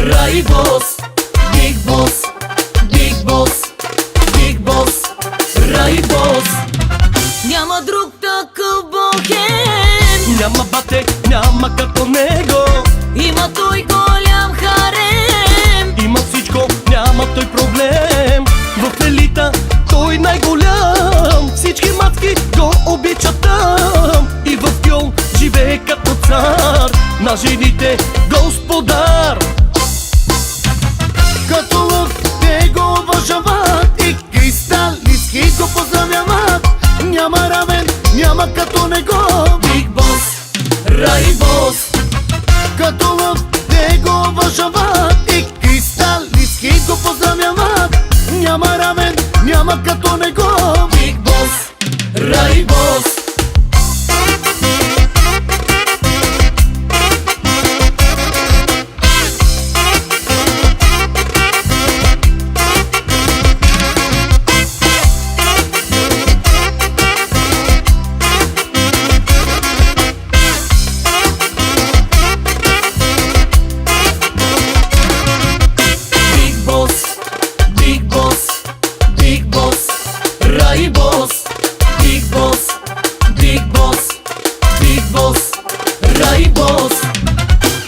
Райбос, Биг Бос, Биг Бос, Биг Бос, Райбос. Няма друг такъв бохем, Няма бате, няма като него. има той голям харем. Има всичко, няма той проблем. В елита той най-голям. Всички мацки го обичат там. И в Гьол живее като цар, на жените господар. Като лъв те го уважават и кристалистки го поздравяват. Няма равен, няма като него. Биг Бос, Райбос. Като лъв те го уважават и кристалистки го поздравяват. Няма равен, няма като него. Биг Бос, Райбос. Райбос, Биг Бос, Биг Бос, Биг Бос, Райбос.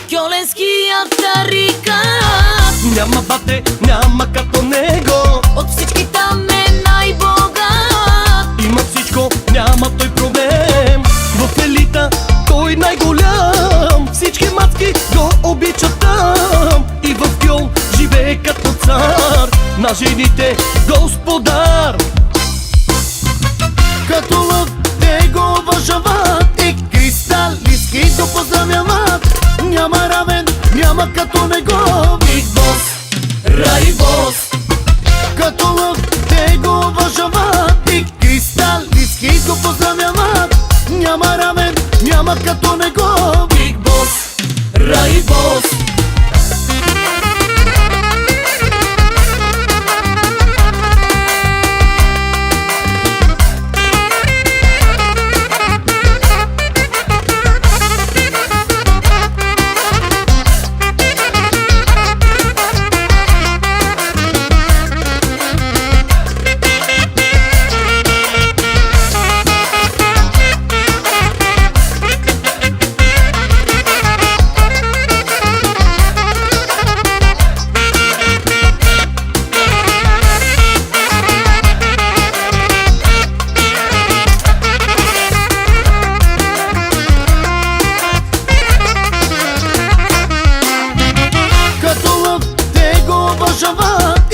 Гьоленският тарикат, Няма бате, няма като него. от всички там е най-богат. Има всичко, няма той проблем. В елита той най-голям. Всички мацки го обичат там. И в Гьол живее като цар, на жените господар. Като лъв те го уважават и кристалистки го поздравяват. Няма равен, няма като него. Биг Бос, Райбос. Като лъв те го уважават и кристалистки го поздравяват. Няма равен, няма като него. Биг Бос, Райбос.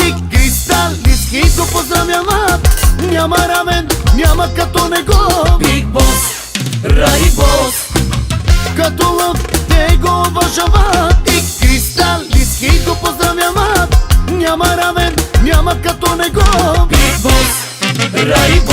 И кристалистки го поздравяват. Няма равен, няма като него. Биг Бос, Райбос. Като лъв те го уважават и кристалистки го поздравяват. Няма равен, няма като него. Биг Бос, Райбос.